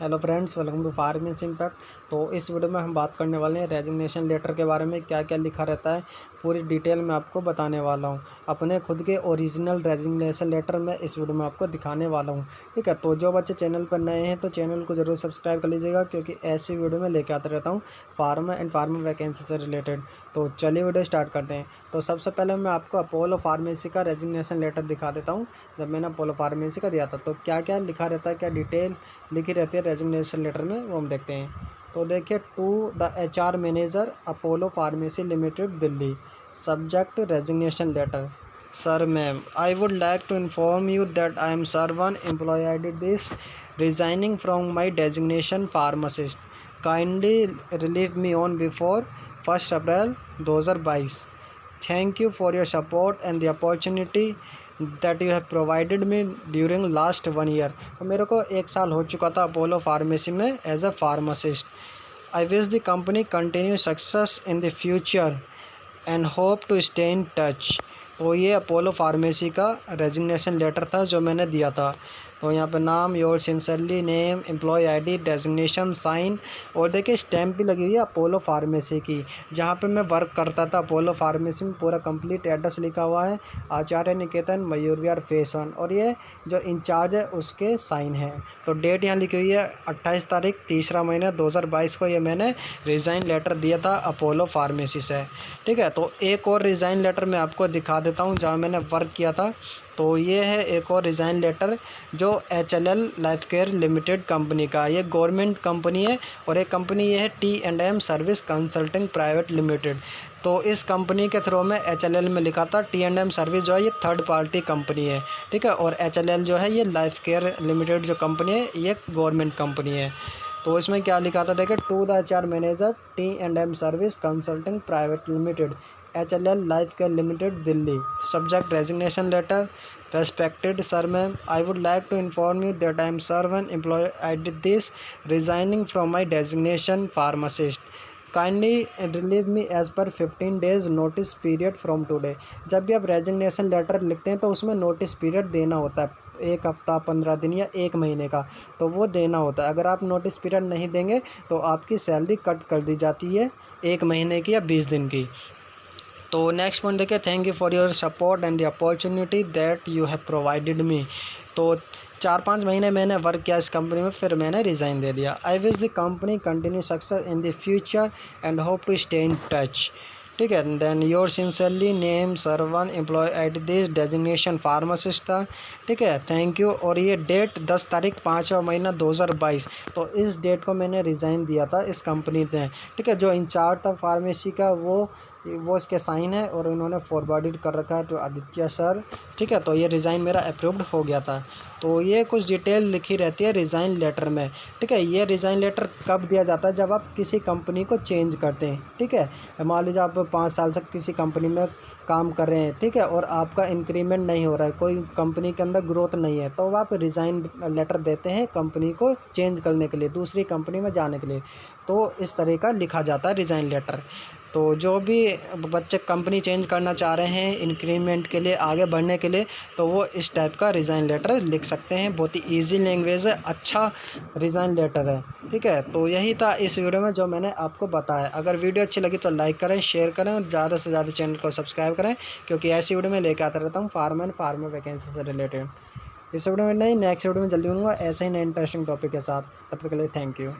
Hello friends, welcome to pharmacy impact. तो इस video में हम बात करने वाले हैं रेजिग्नेशन लेटर के बारे में। क्या क्या लिखा रहता है पूरी डिटेल में आपको बताने वाला हूं। अपने खुद के ओरिजिनल रेजिग्नेशन लेटर में इस वीडियो में आपको दिखाने वाला हूं। ठीक है, तो जो बच्चे चैनल पर नए हैं तो चैनल को जरूर सब्सक्राइब कर लीजिएगा, क्योंकि ऐसी वीडियो में लेके आता रहता हूँ फार्मा एंड फार्मा वैकेंसी से रिलेटेड। तो चलिए वीडियो स्टार्ट करते हैं। तो सबसे पहले मैं आपको अपोलो फार्मेसी का रेजिग्नेशन लेटर दिखा देता हूँ। जब मैंने अपोलो फार्मेसी का दिया था तो क्या क्या लिखा रहता है, क्या डिटेल लिखी रहती है रेजिग्नेशन लेटर में, वो हम देखते हैं। तो देखिए, to the HR manager Apollo pharmacy limited Delhi, subject resignation letter. Sir ma'am, I would like to inform you that I am Sarvan employee I D this resigning from my designation pharmacist. Kindly relieve me on before 1 April 2022। Thank you for your support and the opportunity that you have provided me during last 1 year. तो मेरे को 1 साल हो चुका था Apollo pharmacy में as a pharmacist. I wish the company continue success in the future and hope to stay in touch. तो ये अपोलो फार्मेसी का रेजिग्नेशन लेटर था जो मैंने दिया था। तो यहाँ पे नाम, your sincerely name, employee ID, designation, sign, और देखिए स्टैम्प भी लगी हुई है अपोलो फार्मेसी की, जहाँ पे मैं वर्क करता था अपोलो फार्मेसी में। पूरा कंप्लीट एड्रेस लिखा हुआ है, आचार्य निकेतन, मयूर विहार फेस 1, और ये जो इंचार्ज है उसके साइन है। तो डेट यहाँ लिखी हुई है 28 तारीख 3रा महीना 2022 को ये मैंने रिज़ाइन लेटर दिया था अपोलो फार्मेसी से। ठीक है, तो एक और रिज़ाइन लेटर मैं आपको दिखा देता हूँ जहाँ मैंने वर्क किया था। तो ये है एक और रिज़ाइन लेटर जो HLL life care limited company का। ये गवर्नमेंट कंपनी है, और एक कंपनी ये है T&M service consulting private limited. तो इस कंपनी के थ्रू में HLL में लिखा था। T&M सर्विस जो है ये थर्ड पार्टी कंपनी है। ठीक है, और HLL जो है ये लाइफ केयर लिमिटेड जो कंपनी है ये गवर्नमेंट कंपनी है। तो इसमें क्या लिखा था, देखिए, to the HR manager T&M service consulting private limited, HLL life care limited Delhi, subject resignation letter. Respected sir ma'am, I would like to inform you that I am Sarvan employee I did this resigning from my designation pharmacist. Kindly relieve me as per 15 days notice period from today. जब भी आप resignation letter लिखते हैं तो उसमें notice period देना होता है, 1 हफ्ता, 15 दिन या 1 महीने का, तो वो देना होता है। अगर आप नोटिस पीरियड नहीं देंगे तो आपकी सैलरी कट कर दी जाती है 1 महीने की या 20 दिन की। तो नेक्स्ट पॉइंट देखिए, thank you for your support and the opportunity that you have provided me. तो 4-5 महीने मैंने वर्क किया इस कंपनी में, फिर मैंने रिज़ाइन दे दिया। I wish the company continue success in the future and hope to stay in touch. ठीक है, then your sincerely name Sarvan employee at this designation pharmacist था। ठीक है, थैंक यू। और ये डेट 10 तारीख 5वां महीना 2022। तो इस डेट को मैंने रिज़ाइन दिया था इस कंपनी ने। ठीक है, जो इंचार्ज था फार्मेसी का वो इसके साइन है, और इन्होंने फॉरवर्डेड कर रखा है, तो आदित्य सर। ठीक है, तो ये रिज़ाइन मेरा अप्रूव्ड हो गया था। तो ये कुछ डिटेल लिखी रहती है रिज़ाइन लेटर में। ठीक है, ये रिज़ाइन लेटर कब दिया जाता है, जब आप किसी कंपनी को चेंज करते हैं। ठीक है, मान लीजिए आप 5 साल से किसी कंपनी में काम कर रहे हैं, ठीक है, और आपका इंक्रीमेंट नहीं हो रहा है, कोई कंपनी के अंदर ग्रोथ नहीं है, तो आप रिज़ाइन लेटर देते हैं कंपनी को चेंज करने के लिए, दूसरी कंपनी में जाने के लिए। तो इस तरह का लिखा जाता है रिज़ाइन लेटर। तो जो भी बच्चे कंपनी चेंज करना चाह रहे हैं इंक्रीमेंट के लिए, आगे बढ़ने के लिए, तो वो इस टाइप का रिज़ाइन लेटर लिख सकते हैं। बहुत ही ईजी लैंग्वेज है, अच्छा रिज़ाइन लेटर है। ठीक है, तो यही था इस वीडियो में जो मैंने आपको बताया। अगर वीडियो अच्छी लगी तो लाइक करें, शेयर करें, और ज़्यादा से ज़्यादा चैनल को सब्सक्राइब करें, क्योंकि ऐसी वीडियो में लेकर आता रहता हूँ फार्मा एंड फार्मा वैकेंसी से रिलेटेड। इस वीडियो में नहीं, नेक्स्ट वीडियो में जल्दी मिलूंगा ऐसे ही नए इंटरेस्टिंग टॉपिक के साथ। तब तक के लिए थैंक यू।